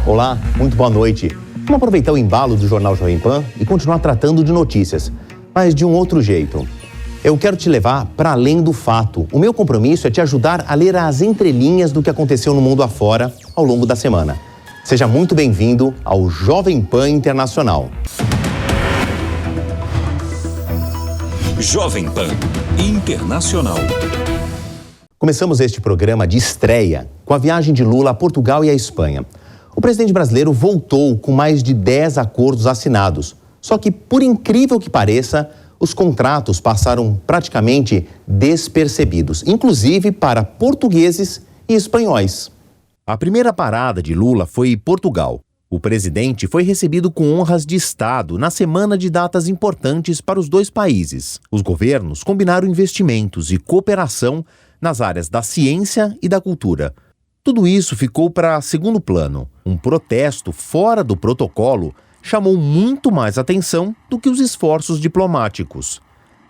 Olá, muito boa noite. Vamos aproveitar o embalo do Jornal Jovem Pan e continuar tratando de notícias, mas de um outro jeito. Eu quero te levar para além do fato. O meu compromisso é te ajudar a ler as entrelinhas do que aconteceu no mundo afora ao longo da semana. Seja muito bem-vindo ao Jovem Pan Internacional. Jovem Pan Internacional. Começamos este programa de estreia com a viagem de Lula a Portugal e a Espanha. O presidente brasileiro voltou com mais de 10 acordos assinados. Só que, por incrível que pareça, os contratos passaram praticamente despercebidos, inclusive para portugueses e espanhóis. A primeira parada de Lula foi Portugal. O presidente foi recebido com honras de Estado na semana de datas importantes para os dois países. Os governos combinaram investimentos e cooperação nas áreas da ciência e da cultura. Tudo isso ficou para segundo plano. Um protesto fora do protocolo chamou muito mais atenção do que os esforços diplomáticos.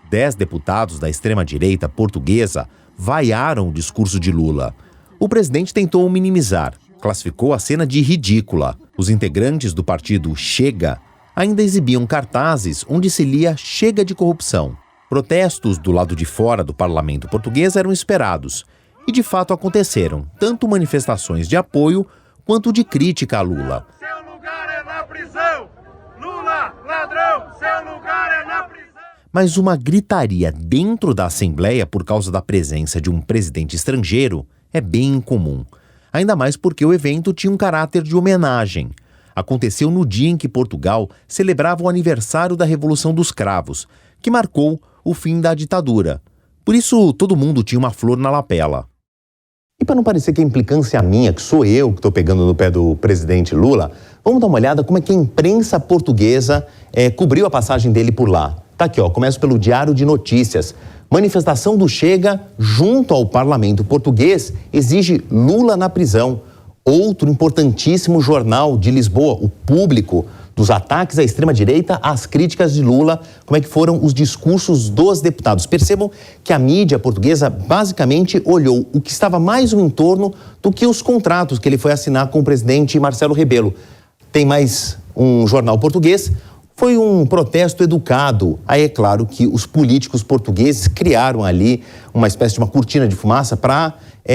10 deputados da extrema-direita portuguesa vaiaram o discurso de Lula. O presidente tentou minimizar, classificou a cena de ridícula. Os integrantes do partido Chega ainda exibiam cartazes onde se lia "Chega de corrupção". Protestos do lado de fora do parlamento português eram esperados. E de fato aconteceram, tanto manifestações de apoio quanto de crítica a Lula. Seu lugar é na prisão! Lula, ladrão, seu lugar é na prisão! Mas uma gritaria dentro da Assembleia por causa da presença de um presidente estrangeiro é bem incomum. Ainda mais porque o evento tinha um caráter de homenagem. Aconteceu no dia em que Portugal celebrava o aniversário da Revolução dos Cravos, que marcou o fim da ditadura. Por isso, todo mundo tinha uma flor na lapela. E para não parecer que a implicância é minha, que sou eu que estou pegando no pé do presidente Lula, vamos dar uma olhada como é que a imprensa portuguesa cobriu a passagem dele por lá. Tá aqui, ó, começo pelo Diário de Notícias. Manifestação do Chega junto ao parlamento português exige Lula na prisão. Outro importantíssimo jornal de Lisboa, o Público, dos ataques à extrema-direita às críticas de Lula, como é que foram os discursos dos deputados. Percebam que a mídia portuguesa basicamente olhou o que estava mais no entorno do que os contratos que ele foi assinar com o presidente Marcelo Rebelo. Tem mais um jornal português. Foi um protesto educado. Aí é claro que os políticos portugueses criaram ali uma espécie de uma cortina de fumaça para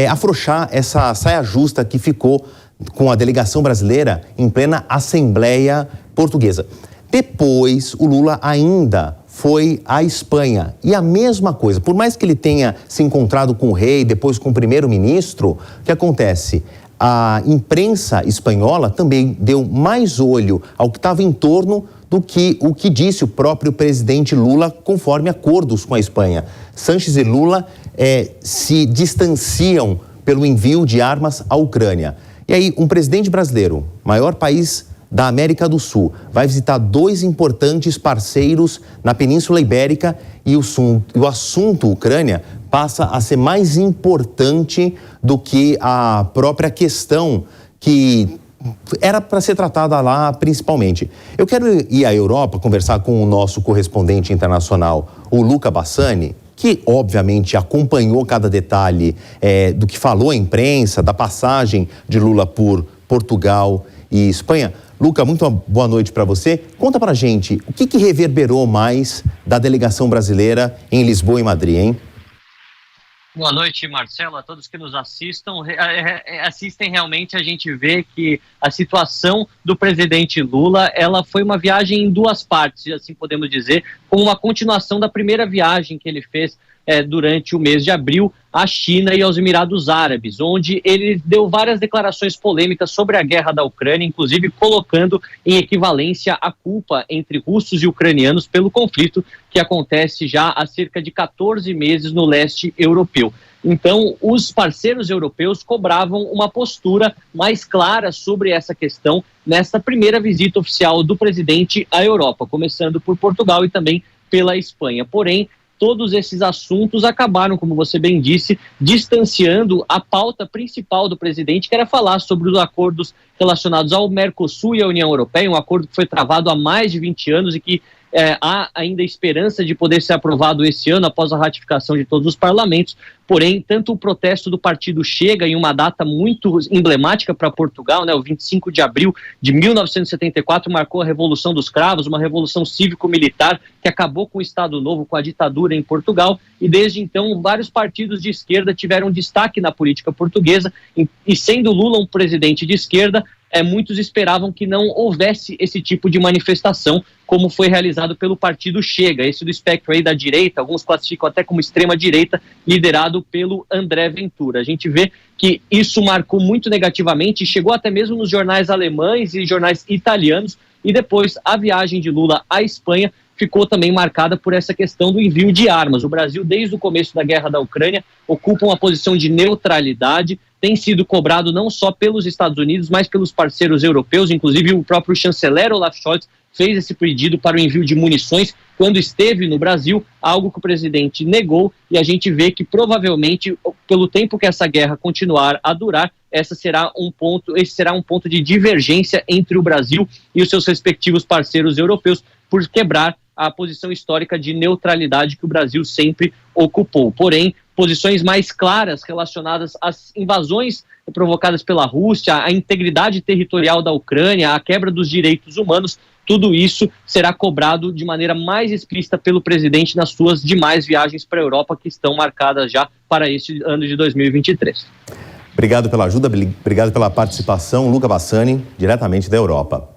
afrouxar essa saia justa que ficou com a delegação brasileira em plena Assembleia Portuguesa. Depois, o Lula ainda foi à Espanha. E a mesma coisa, por mais que ele tenha se encontrado com o rei, depois com o primeiro-ministro, o que acontece? A imprensa espanhola também deu mais olho ao que estava em torno do que o que disse o próprio presidente Lula, conforme acordos com a Espanha. Sánchez e Lula se distanciam pelo envio de armas à Ucrânia. E aí, um presidente brasileiro, maior país da América do Sul, vai visitar dois importantes parceiros na Península Ibérica e o assunto Ucrânia passa a ser mais importante do que a própria questão que era para ser tratada lá principalmente. Eu quero ir à Europa conversar com o nosso correspondente internacional, o Luca Bassani, que obviamente acompanhou cada detalhe do que falou a imprensa, da passagem de Lula por Portugal e Espanha. Luca, muito boa noite para você. Conta pra gente, o que reverberou mais da delegação brasileira em Lisboa e Madrid, hein? Boa noite, Marcelo, a todos que nos assistem realmente. A gente vê que a situação do presidente Lula, ela foi uma viagem em duas partes, assim podemos dizer, como uma continuação da primeira viagem que ele fez durante o mês de abril à China e aos Emirados Árabes, onde ele deu várias declarações polêmicas sobre a guerra da Ucrânia, inclusive colocando em equivalência a culpa entre russos e ucranianos pelo conflito que acontece já há cerca de 14 meses no leste europeu. Então, os parceiros europeus cobravam uma postura mais clara sobre essa questão nessa primeira visita oficial do presidente à Europa, começando por Portugal e também pela Espanha. Porém, todos esses assuntos acabaram, como você bem disse, distanciando a pauta principal do presidente, que era falar sobre os acordos relacionados ao Mercosul e à União Europeia, um acordo que foi travado há mais de 20 anos e que há ainda esperança de poder ser aprovado esse ano após a ratificação de todos os parlamentos. Porém, tanto o protesto do partido Chega em uma data muito emblemática para Portugal, né, o 25 de abril de 1974, marcou a Revolução dos Cravos, uma revolução cívico-militar que acabou com o Estado Novo, com a ditadura em Portugal, e desde então vários partidos de esquerda tiveram destaque na política portuguesa, e sendo Lula um presidente de esquerda, muitos esperavam que não houvesse esse tipo de manifestação, como foi realizado pelo partido Chega, esse do espectro aí da direita, alguns classificam até como extrema-direita, liderado pelo André Ventura. A gente vê que isso marcou muito negativamente, chegou até mesmo nos jornais alemães e jornais italianos, e depois a viagem de Lula à Espanha ficou também marcada por essa questão do envio de armas. O Brasil, desde o começo da guerra da Ucrânia, ocupa uma posição de neutralidade, tem sido cobrado não só pelos Estados Unidos, mas pelos parceiros europeus, inclusive o próprio chanceler Olaf Scholz fez esse pedido para o envio de munições quando esteve no Brasil, algo que o presidente negou, e a gente vê que provavelmente, pelo tempo que essa guerra continuar a durar, esse será um ponto de divergência entre o Brasil e os seus respectivos parceiros europeus por quebrar a posição histórica de neutralidade que o Brasil sempre ocupou. Porém, posições mais claras relacionadas às invasões provocadas pela Rússia, a integridade territorial da Ucrânia, a quebra dos direitos humanos, tudo isso será cobrado de maneira mais explícita pelo presidente nas suas demais viagens para a Europa, que estão marcadas já para este ano de 2023. Obrigado pela ajuda, obrigado pela participação, Luca Bassani, diretamente da Europa.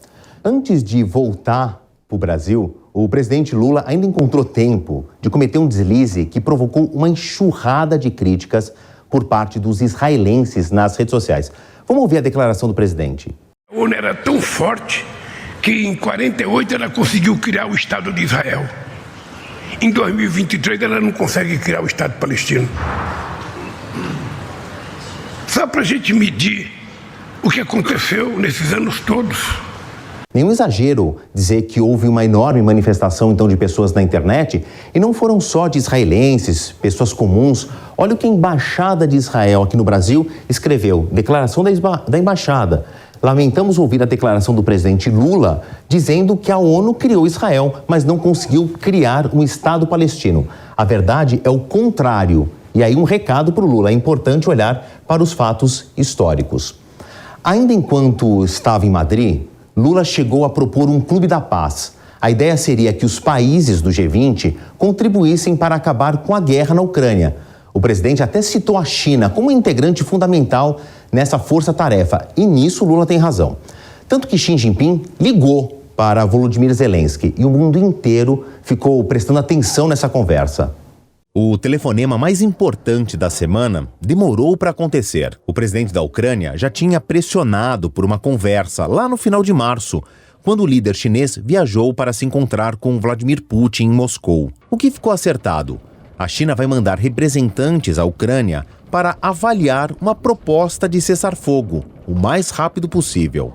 Antes de voltar para o Brasil, o presidente Lula ainda encontrou tempo de cometer um deslize que provocou uma enxurrada de críticas por parte dos israelenses nas redes sociais. Vamos ouvir a declaração do presidente. A ONU era tão forte que em 48 ela conseguiu criar o Estado de Israel. Em 2023 ela não consegue criar o Estado palestino. Só para a gente medir o que aconteceu nesses anos todos. Nenhum exagero dizer que houve uma enorme manifestação, então, de pessoas na internet, e não foram só de israelenses, pessoas comuns. Olha o que a Embaixada de Israel aqui no Brasil escreveu, declaração da Embaixada. Lamentamos ouvir a declaração do presidente Lula dizendo que a ONU criou Israel, mas não conseguiu criar um Estado palestino. A verdade é o contrário. E aí um recado para o Lula, é importante olhar para os fatos históricos. Ainda enquanto estava em Madrid, Lula chegou a propor um clube da paz. A ideia seria que os países do G20 contribuíssem para acabar com a guerra na Ucrânia. O presidente até citou a China como integrante fundamental nessa força-tarefa, e nisso Lula tem razão. Tanto que Xi Jinping ligou para Volodymyr Zelensky e o mundo inteiro ficou prestando atenção nessa conversa. O telefonema mais importante da semana demorou para acontecer. O presidente da Ucrânia já tinha pressionado por uma conversa lá no final de março, quando o líder chinês viajou para se encontrar com Vladimir Putin em Moscou. O que ficou acertado? A China vai mandar representantes à Ucrânia para avaliar uma proposta de cessar-fogo o mais rápido possível.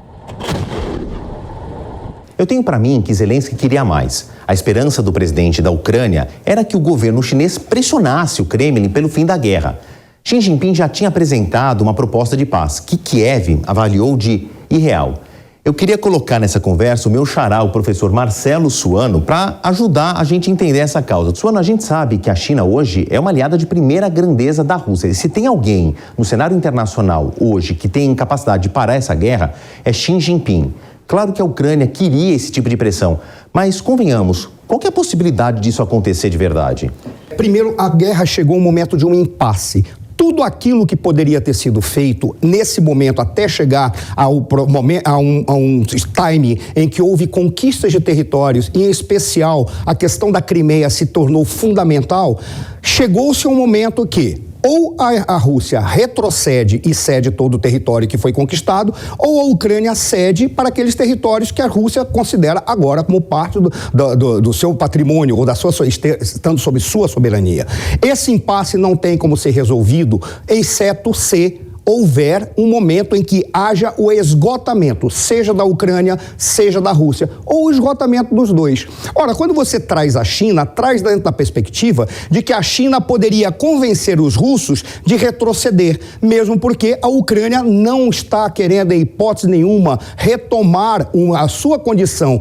Eu tenho para mim que Zelensky queria mais. A esperança do presidente da Ucrânia era que o governo chinês pressionasse o Kremlin pelo fim da guerra. Xi Jinping já tinha apresentado uma proposta de paz, que Kiev avaliou de irreal. Eu queria colocar nessa conversa o meu xará, o professor Marcelo Suano, para ajudar a gente a entender essa causa. Suano, a gente sabe que a China hoje é uma aliada de primeira grandeza da Rússia. E se tem alguém no cenário internacional hoje que tem capacidade de parar essa guerra, é Xi Jinping. Claro que a Ucrânia queria esse tipo de pressão, mas convenhamos, qual que é a possibilidade disso acontecer de verdade? Primeiro, a guerra chegou um momento de um impasse. Tudo aquilo que poderia ter sido feito nesse momento, até chegar a um time em que houve conquistas de territórios, em especial a questão da Crimeia se tornou fundamental, chegou-se a um momento que ou a Rússia retrocede e cede todo o território que foi conquistado, ou a Ucrânia cede para aqueles territórios que a Rússia considera agora como parte do seu patrimônio, ou estando sob sua soberania. Esse impasse não tem como ser resolvido, exceto se houver um momento em que haja o esgotamento, seja da Ucrânia, seja da Rússia, ou o esgotamento dos dois. Ora, quando você traz a China, traz dentro da perspectiva de que a China poderia convencer os russos de retroceder, mesmo porque a Ucrânia não está querendo, em hipótese nenhuma, retomar a sua condição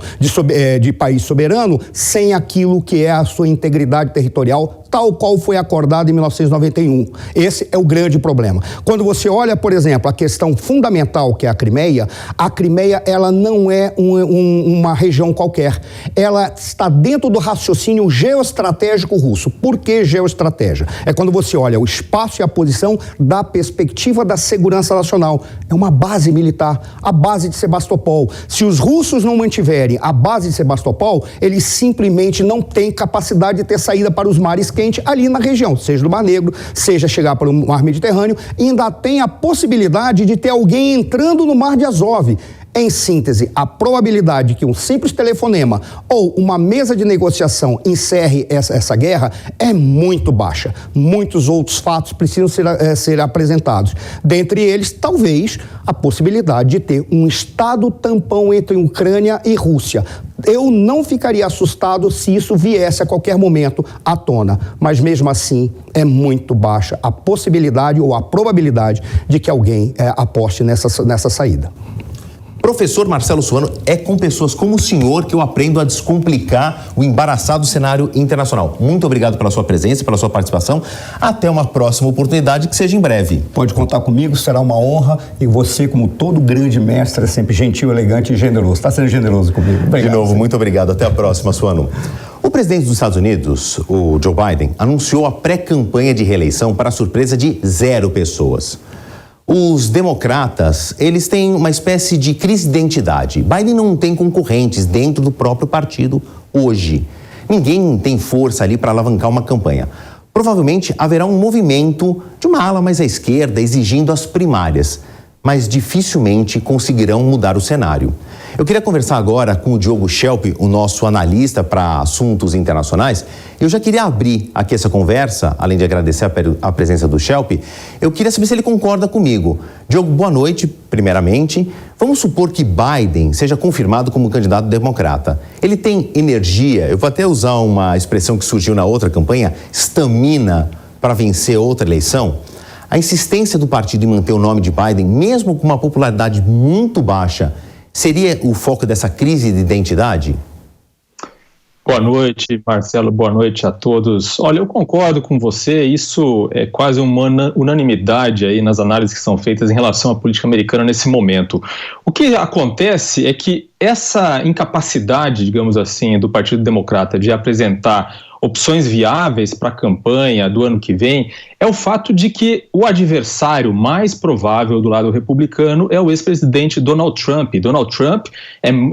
de país soberano sem aquilo que é a sua integridade territorial, tal qual foi acordado em 1991. Esse é o grande problema. Quando você olha, por exemplo, a questão fundamental que é a Crimeia ela não é uma região qualquer. Ela está dentro do raciocínio geoestratégico russo. Por que geoestratégia? É quando você olha o espaço e a posição da perspectiva da segurança nacional. É uma base militar, a base de Sebastopol. Se os russos não mantiverem a base de Sebastopol, eles simplesmente não têm capacidade de ter saída para os mares quentes ali na região, seja do Mar Negro, seja chegar para o Mar Mediterrâneo, e ainda tem a possibilidade de ter alguém entrando no Mar de Azov. Em síntese, a probabilidade de que um simples telefonema ou uma mesa de negociação encerre essa guerra é muito baixa. Muitos outros fatos precisam ser apresentados. Dentre eles, talvez, a possibilidade de ter um estado tampão entre Ucrânia e Rússia. Eu não ficaria assustado se isso viesse a qualquer momento à tona, mas mesmo assim é muito baixa a possibilidade ou a probabilidade de que alguém aposte nessa saída. Professor Marcelo Suano, é com pessoas como o senhor que eu aprendo a descomplicar o embaraçado cenário internacional. Muito obrigado pela sua presença, pela sua participação. Até uma próxima oportunidade, que seja em breve. Pode contar comigo, será uma honra. E você, como todo grande mestre, é sempre gentil, elegante e generoso. Está sendo generoso comigo. Obrigado. De novo, muito obrigado. Até a próxima, Suano. O presidente dos Estados Unidos, o Joe Biden, anunciou a pré-campanha de reeleição para a surpresa de 0 pessoas. Os democratas, eles têm uma espécie de crise de identidade. Biden não tem concorrentes dentro do próprio partido hoje. Ninguém tem força ali para alavancar uma campanha. Provavelmente haverá um movimento de uma ala mais à esquerda exigindo as primárias, mas dificilmente conseguirão mudar o cenário. Eu queria conversar agora com o Diogo Schelp, o nosso analista para assuntos internacionais. Eu já queria abrir aqui essa conversa, além de agradecer a presença do Schelp, eu queria saber se ele concorda comigo. Diogo, boa noite, primeiramente. Vamos supor que Biden seja confirmado como candidato democrata. Ele tem energia, eu vou até usar uma expressão que surgiu na outra campanha, estamina para vencer outra eleição? A insistência do partido em manter o nome de Biden, mesmo com uma popularidade muito baixa, seria o foco dessa crise de identidade? Boa noite, Marcelo. Boa noite a todos. Olha, eu concordo com você. Isso é quase uma unanimidade aí nas análises que são feitas em relação à política americana nesse momento. O que acontece é que essa incapacidade, digamos assim, do Partido Democrata de apresentar opções viáveis para a campanha do ano que vem é o fato de que o adversário mais provável do lado republicano é o ex-presidente Donald Trump. Donald Trump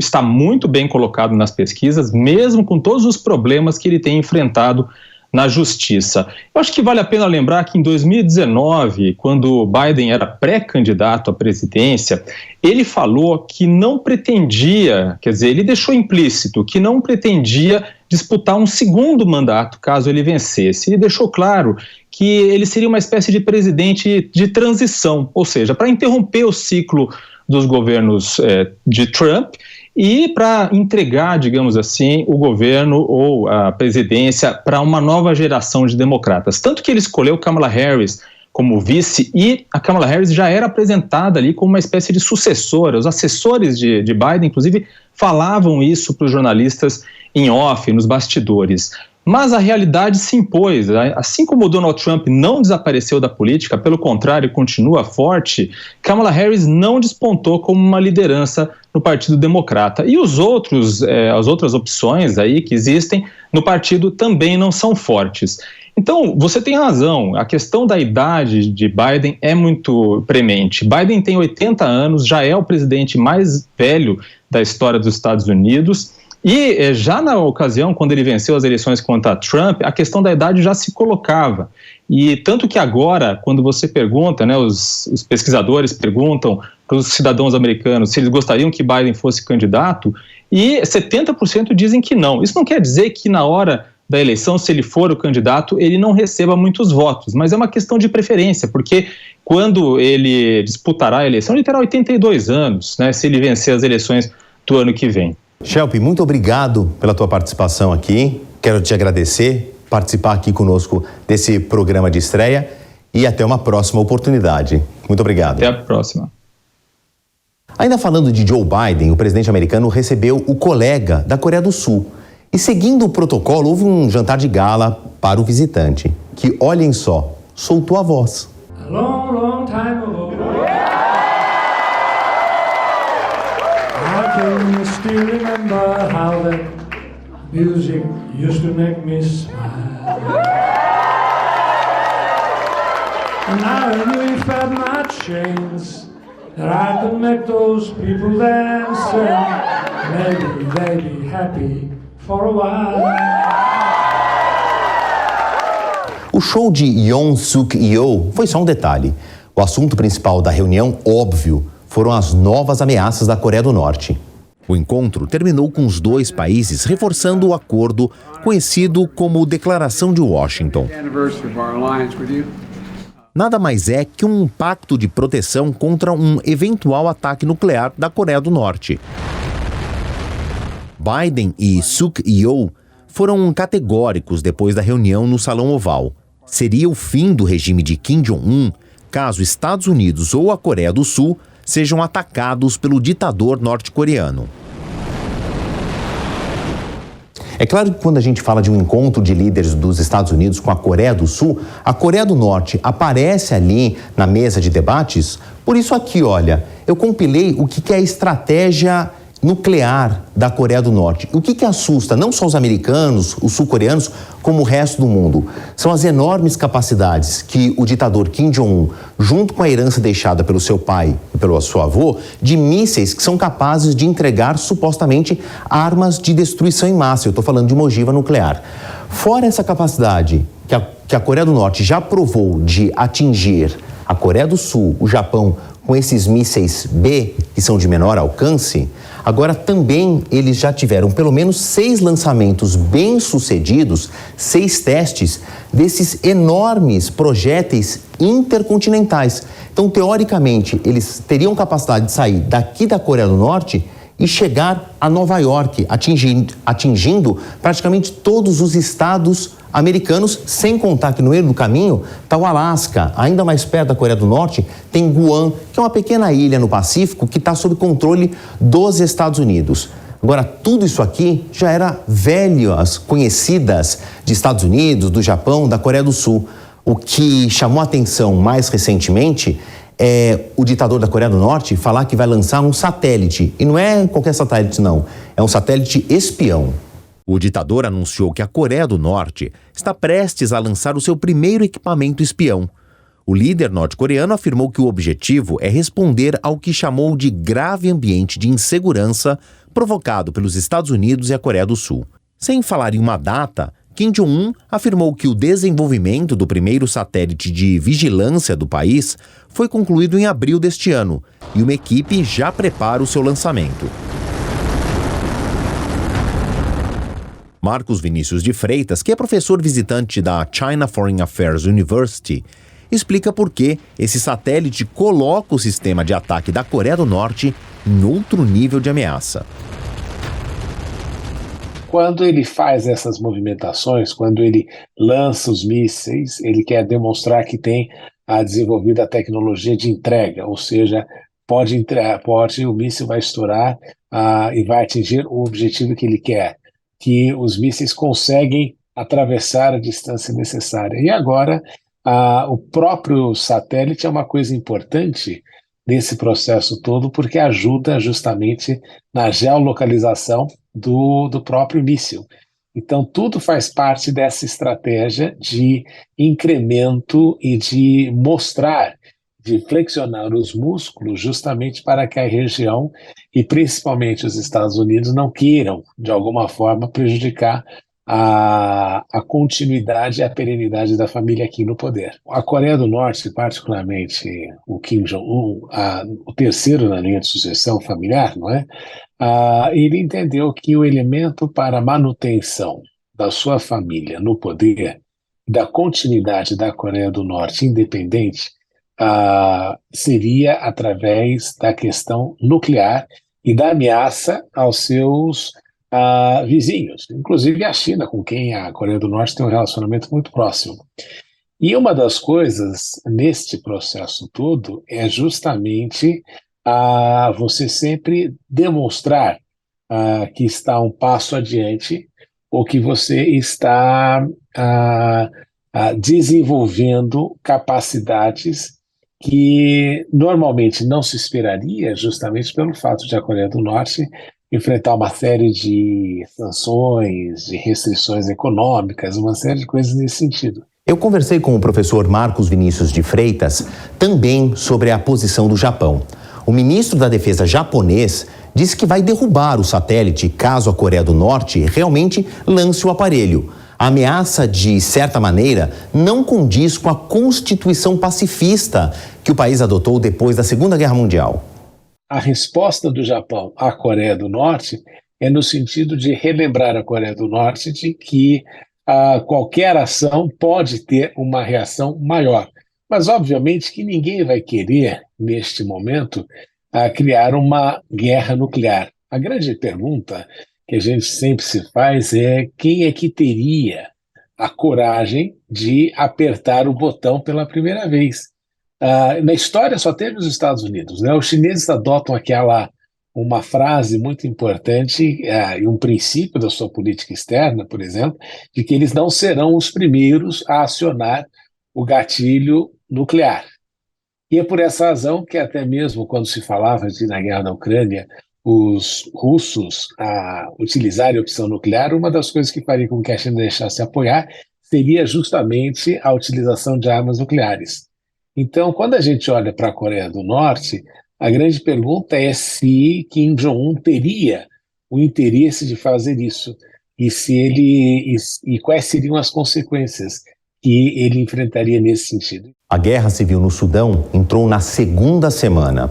está muito bem colocado nas pesquisas, mesmo com todos os problemas que ele tem enfrentado na justiça. Eu acho que vale a pena lembrar que em 2019, quando Biden era pré-candidato à presidência, ele falou que não pretendia, quer dizer, ele deixou implícito que não pretendia disputar um segundo mandato caso ele vencesse. Ele deixou claro que ele seria uma espécie de presidente de transição, ou seja, para interromper o ciclo dos governos de Trump e para entregar, digamos assim, o governo ou a presidência para uma nova geração de democratas. Tanto que ele escolheu Kamala Harris como vice, e a Kamala Harris já era apresentada ali como uma espécie de sucessora. Os assessores de Biden, inclusive, falavam isso para os jornalistas em off, nos bastidores. Mas a realidade se impôs. Assim como o Donald Trump não desapareceu da política, pelo contrário, continua forte, Kamala Harris não despontou como uma liderança no Partido Democrata. E as outras opções aí que existem no partido também não são fortes. Então, você tem razão, a questão da idade de Biden é muito premente. Biden tem 80 anos, já é o presidente mais velho da história dos Estados Unidos, e já na ocasião, quando ele venceu as eleições contra Trump, a questão da idade já se colocava. E tanto que agora, quando você pergunta, né, os pesquisadores perguntam para os cidadãos americanos se eles gostariam que Biden fosse candidato, e 70% dizem que não. Isso não quer dizer que na hora da eleição, se ele for o candidato, ele não receba muitos votos, mas é uma questão de preferência, porque quando ele disputará a eleição, ele terá 82 anos, né, se ele vencer as eleições do ano que vem. Shelby, muito obrigado pela tua participação aqui. Quero te agradecer, participar aqui conosco desse programa de estreia e até uma próxima oportunidade. Muito obrigado. Até a próxima. Ainda falando de Joe Biden, o presidente americano recebeu o colega da Coreia do Sul. E seguindo o protocolo, houve um jantar de gala para o visitante, que, olhem só, soltou a voz. A long, long time ago, I can still remember how that music used to make me smile. And I knew if I had my chance that I could make those people dance and maybe they'd be happy for a while. O show de Yoon Suk Yeol foi só um detalhe. O assunto principal da reunião, óbvio, foram as novas ameaças da Coreia do Norte. O encontro terminou com os dois países reforçando o acordo conhecido como Declaração de Washington. Nada mais é que um pacto de proteção contra um eventual ataque nuclear da Coreia do Norte. Biden e Suk Yeol foram categóricos depois da reunião no Salão Oval. Seria o fim do regime de Kim Jong-un caso Estados Unidos ou a Coreia do Sul sejam atacados pelo ditador norte-coreano. É claro que quando a gente fala de um encontro de líderes dos Estados Unidos com a Coreia do Sul, a Coreia do Norte aparece ali na mesa de debates. Por isso aqui, olha, eu compilei o que é a estratégia nuclear da Coreia do Norte. O que assusta não só os americanos, os sul-coreanos, como o resto do mundo? São as enormes capacidades que o ditador Kim Jong-un, junto com a herança deixada pelo seu pai e pelo seu avô, de mísseis que são capazes de entregar supostamente armas de destruição em massa. Eu estou falando de uma ogiva nuclear. Fora essa capacidade que a Coreia do Norte já provou de atingir a Coreia do Sul, o Japão, com esses mísseis B, que são de menor alcance, agora também eles já tiveram pelo menos 6 lançamentos bem-sucedidos, 6 testes desses enormes projéteis intercontinentais. Então, teoricamente, eles teriam capacidade de sair daqui da Coreia do Norte e chegar a Nova York, atingindo praticamente todos os estados americanos, sem contar que no meio do caminho está o Alasca, ainda mais perto da Coreia do Norte, tem Guam, que é uma pequena ilha no Pacífico que está sob controle dos Estados Unidos. Agora, tudo isso aqui já era velhas conhecidas de Estados Unidos, do Japão, da Coreia do Sul. O que chamou a atenção mais recentemente é o ditador da Coreia do Norte falar que vai lançar um satélite. E não é qualquer satélite, não. É um satélite espião. O ditador anunciou que a Coreia do Norte está prestes a lançar o seu primeiro equipamento espião. O líder norte-coreano afirmou que o objetivo é responder ao que chamou de grave ambiente de insegurança provocado pelos Estados Unidos e a Coreia do Sul. Sem falar em uma data, Kim Jong-un afirmou que o desenvolvimento do primeiro satélite de vigilância do país foi concluído em abril deste ano e uma equipe já prepara o seu lançamento. Marcos Vinícius de Freitas, que é professor visitante da China Foreign Affairs University, explica por que esse satélite coloca o sistema de ataque da Coreia do Norte em outro nível de ameaça. Quando ele faz essas movimentações, quando ele lança os mísseis, ele quer demonstrar que tem desenvolvido a tecnologia de entrega, ou seja, o míssil vai estourar e vai atingir o objetivo que ele quer, que os mísseis conseguem atravessar a distância necessária. E agora, o próprio satélite é uma coisa importante nesse processo todo, porque ajuda justamente na geolocalização do próprio míssil. Então, tudo faz parte dessa estratégia de incremento e de mostrar, de flexionar os músculos justamente para que a região e principalmente os Estados Unidos não queiram, de alguma forma, prejudicar a continuidade e a perenidade da família aqui no poder. A Coreia do Norte, particularmente o Kim Jong-un, o terceiro na linha de sucessão familiar, não é? Ele entendeu que o elemento para manutenção da sua família no poder, da continuidade da Coreia do Norte independente, seria através da questão nuclear e da ameaça aos seus vizinhos, inclusive a China, com quem a Coreia do Norte tem um relacionamento muito próximo. E uma das coisas neste processo todo é justamente você sempre demonstrar que está um passo adiante ou que você está desenvolvendo capacidades que normalmente não se esperaria, justamente pelo fato de a Coreia do Norte enfrentar uma série de sanções, de restrições econômicas, uma série de coisas nesse sentido. Eu conversei com o professor Marcos Vinícius de Freitas também sobre a posição do Japão. O ministro da Defesa japonês disse que vai derrubar o satélite caso a Coreia do Norte realmente lance o aparelho. A ameaça, de certa maneira, não condiz com a Constituição pacifista que o país adotou depois da Segunda Guerra Mundial. A resposta do Japão à Coreia do Norte é no sentido de relembrar a Coreia do Norte de que qualquer ação pode ter uma reação maior. Mas, obviamente, que ninguém vai querer, neste momento, criar uma guerra nuclear. A grande pergunta que a gente sempre se faz é quem é que teria a coragem de apertar o botão pela primeira vez. Na história só teve os Estados Unidos, né? Os chineses adotam uma frase muito importante e um princípio da sua política externa, por exemplo, de que eles não serão os primeiros a acionar o gatilho nuclear. E é por essa razão que até mesmo quando se falava na guerra da Ucrânia, os russos utilizarem a opção nuclear, uma das coisas que faria com que a China deixasse apoiar seria justamente a utilização de armas nucleares. Então, quando a gente olha para a Coreia do Norte, a grande pergunta é se Kim Jong-un teria o interesse de fazer isso e quais seriam as consequências que ele enfrentaria nesse sentido. A guerra civil no Sudão entrou na segunda semana.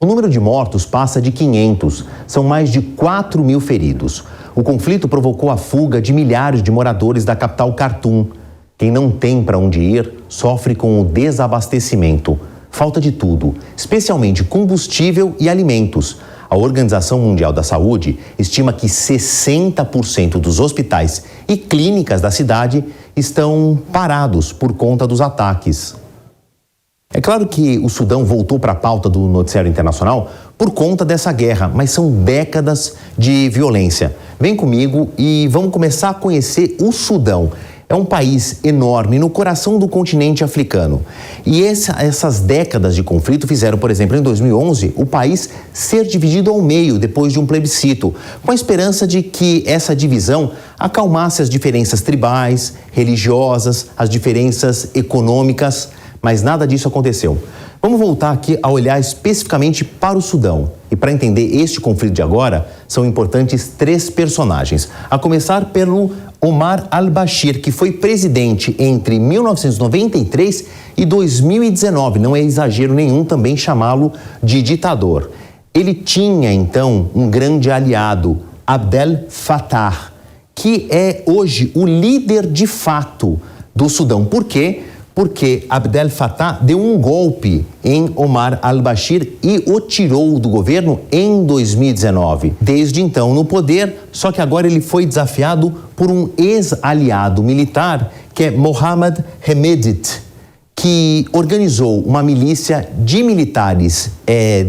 O número de mortos passa de 500, são mais de 4 mil feridos. O conflito provocou a fuga de milhares de moradores da capital Khartoum. Quem não tem para onde ir sofre com o desabastecimento. Falta de tudo, especialmente combustível e alimentos. A Organização Mundial da Saúde estima que 60% dos hospitais e clínicas da cidade estão parados por conta dos ataques. É claro que o Sudão voltou para a pauta do noticiário internacional por conta dessa guerra, mas são décadas de violência. Vem comigo e vamos começar a conhecer o Sudão. É um país enorme no coração do continente africano. E essas décadas de conflito fizeram, por exemplo, em 2011, o país ser dividido ao meio depois de um plebiscito, com a esperança de que essa divisão acalmasse as diferenças tribais, religiosas, as diferenças econômicas, mas nada disso aconteceu. Vamos voltar aqui a olhar especificamente para o Sudão. E para entender este conflito de agora, são importantes 3 personagens. A começar pelo Omar al-Bashir, que foi presidente entre 1993 e 2019. Não é exagero nenhum também chamá-lo de ditador. Ele tinha, então, um grande aliado, Abdel Fattah, que é hoje o líder de fato do Sudão. Por quê? Porque Abdel Fattah deu um golpe em Omar al-Bashir e o tirou do governo em 2019. Desde então no poder, só que agora ele foi desafiado por um ex-aliado militar, que é Mohamed Hemedti, que organizou uma milícia de militares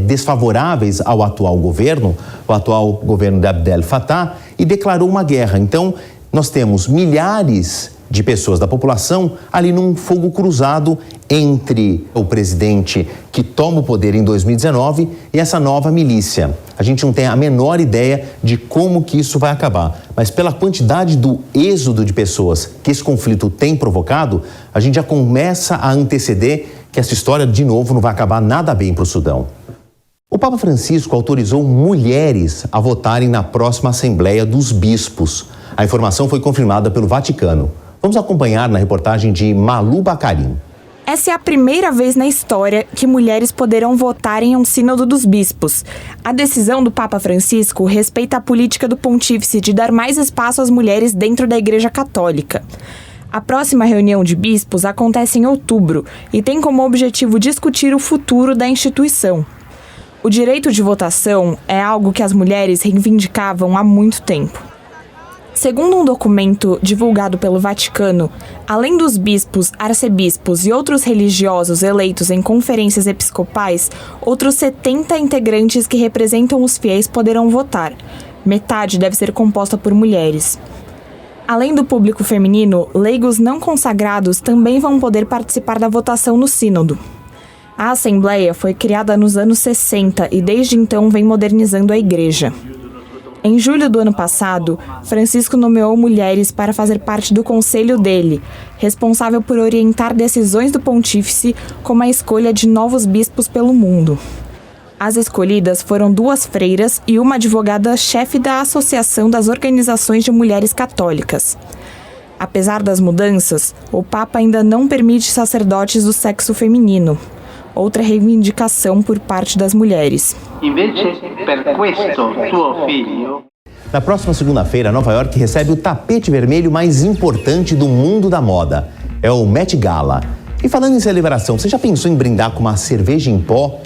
desfavoráveis ao atual governo, o atual governo de Abdel Fattah, e declarou uma guerra. Então, nós temos milhares de pessoas da população ali num fogo cruzado entre o presidente que toma o poder em 2019 e essa nova milícia. A gente não tem a menor ideia de como que isso vai acabar, mas pela quantidade do êxodo de pessoas que esse conflito tem provocado, a gente já começa a anteceder que essa história, de novo, não vai acabar nada bem para o Sudão. O Papa Francisco autorizou mulheres a votarem na próxima Assembleia dos Bispos. A informação foi confirmada pelo Vaticano. Vamos acompanhar na reportagem de Malu Bacarin. Essa é a primeira vez na história que mulheres poderão votar em um sínodo dos bispos. A decisão do Papa Francisco respeita a política do pontífice de dar mais espaço às mulheres dentro da Igreja Católica. A próxima reunião de bispos acontece em outubro e tem como objetivo discutir o futuro da instituição. O direito de votação é algo que as mulheres reivindicavam há muito tempo. Segundo um documento divulgado pelo Vaticano, além dos bispos, arcebispos e outros religiosos eleitos em conferências episcopais, outros 70 integrantes que representam os fiéis poderão votar. Metade deve ser composta por mulheres. Além do público feminino, leigos não consagrados também vão poder participar da votação no sínodo. A Assembleia foi criada nos anos 60 e desde então vem modernizando a Igreja. Em julho do ano passado, Francisco nomeou mulheres para fazer parte do conselho dele, responsável por orientar decisões do pontífice, como a escolha de novos bispos pelo mundo. As escolhidas foram 2 freiras e uma advogada-chefe da Associação das Organizações de Mulheres Católicas. Apesar das mudanças, o Papa ainda não permite sacerdotes do sexo feminino, outra reivindicação por parte das mulheres. Na próxima segunda-feira, Nova York recebe o tapete vermelho mais importante do mundo da moda. É o Met Gala. E falando em celebração, você já pensou em brindar com uma cerveja em pó?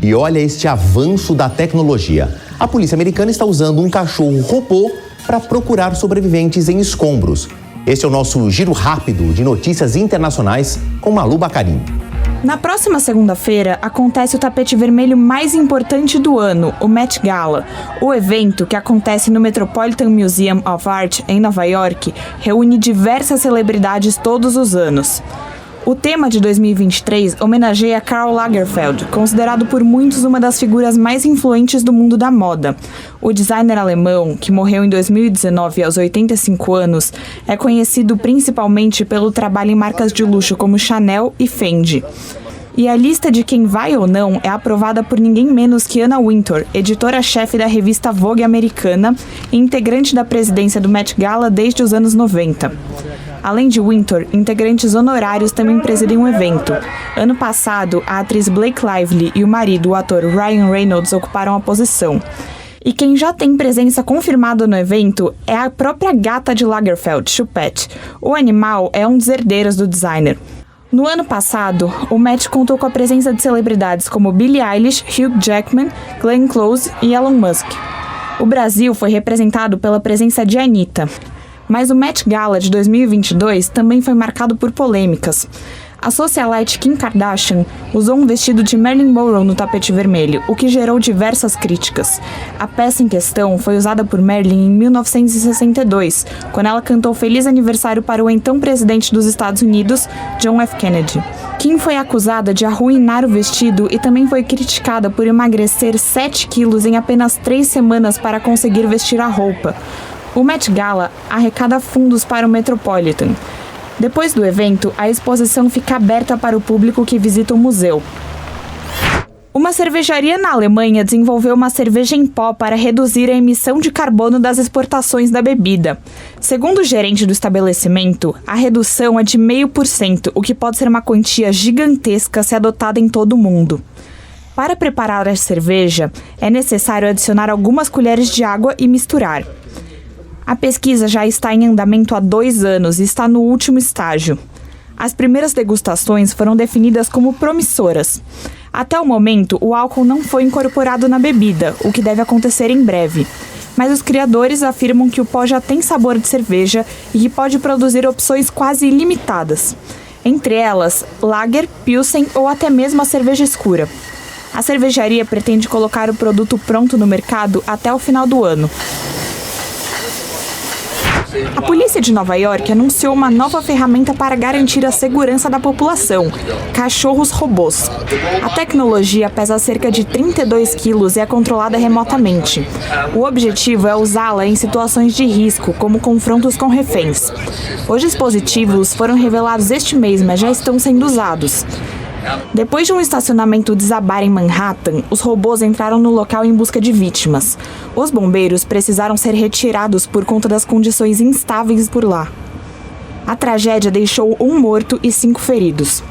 E olha este avanço da tecnologia. A polícia americana está usando um cachorro robô para procurar sobreviventes em escombros. Este é o nosso giro rápido de notícias internacionais com Malu Bacarin. Na próxima segunda-feira, acontece o tapete vermelho mais importante do ano, o Met Gala. O evento, que acontece no Metropolitan Museum of Art, em Nova York, reúne diversas celebridades todos os anos. O tema de 2023 homenageia Karl Lagerfeld, considerado por muitos uma das figuras mais influentes do mundo da moda. O designer alemão, que morreu em 2019 aos 85 anos, é conhecido principalmente pelo trabalho em marcas de luxo como Chanel e Fendi. E a lista de quem vai ou não é aprovada por ninguém menos que Anna Wintour, editora-chefe da revista Vogue americana e integrante da presidência do Met Gala desde os anos 90. Além de Wintour, integrantes honorários também presidem o evento. Ano passado, a atriz Blake Lively e o marido, o ator Ryan Reynolds, ocuparam a posição. E quem já tem presença confirmada no evento é a própria gata de Lagerfeld, Choupette. O animal é um dos herdeiros do designer. No ano passado, o Met contou com a presença de celebridades como Billie Eilish, Hugh Jackman, Glenn Close e Elon Musk. O Brasil foi representado pela presença de Anitta. Mas o Met Gala de 2022 também foi marcado por polêmicas. A socialite Kim Kardashian usou um vestido de Marilyn Monroe no tapete vermelho, o que gerou diversas críticas. A peça em questão foi usada por Marilyn em 1962, quando ela cantou Feliz Aniversário para o então presidente dos Estados Unidos, John F. Kennedy. Kim foi acusada de arruinar o vestido e também foi criticada por emagrecer 7 quilos em apenas 3 semanas para conseguir vestir a roupa. O Met Gala arrecada fundos para o Metropolitan. Depois do evento, a exposição fica aberta para o público que visita o museu. Uma cervejaria na Alemanha desenvolveu uma cerveja em pó para reduzir a emissão de carbono das exportações da bebida. Segundo o gerente do estabelecimento, a redução é de 0,5%, o que pode ser uma quantia gigantesca se adotada em todo o mundo. Para preparar a cerveja, é necessário adicionar algumas colheres de água e misturar. A pesquisa já está em andamento há 2 anos e está no último estágio. As primeiras degustações foram definidas como promissoras. Até o momento, o álcool não foi incorporado na bebida, o que deve acontecer em breve. Mas os criadores afirmam que o pó já tem sabor de cerveja e que pode produzir opções quase ilimitadas. Entre elas, lager, pilsen ou até mesmo a cerveja escura. A cervejaria pretende colocar o produto pronto no mercado até o final do ano. A polícia de Nova York anunciou uma nova ferramenta para garantir a segurança da população: cachorros robôs. A tecnologia pesa cerca de 32 quilos e é controlada remotamente. O objetivo é usá-la em situações de risco, como confrontos com reféns. Os dispositivos foram revelados este mês, mas já estão sendo usados. Depois de um estacionamento desabar em Manhattan, os robôs entraram no local em busca de vítimas. Os bombeiros precisaram ser retirados por conta das condições instáveis por lá. A tragédia deixou 1 morto e 5 feridos.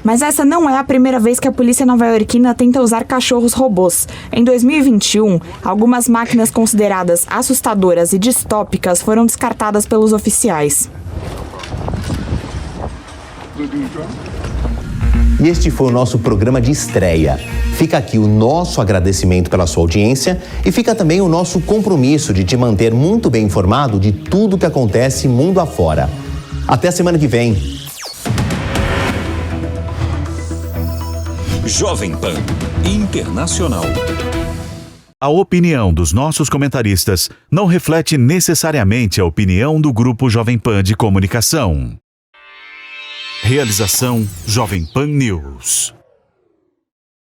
Mas essa não é a primeira vez que a polícia nova-iorquina tenta usar cachorros robôs. Em 2021, algumas máquinas consideradas assustadoras e distópicas foram descartadas pelos oficiais. E este foi o nosso programa de estreia. Fica aqui o nosso agradecimento pela sua audiência e fica também o nosso compromisso de te manter muito bem informado de tudo que acontece mundo afora. Até a semana que vem. Jovem Pan Internacional. A opinião dos nossos comentaristas não reflete necessariamente a opinião do Grupo Jovem Pan de Comunicação. Realização Jovem Pan News.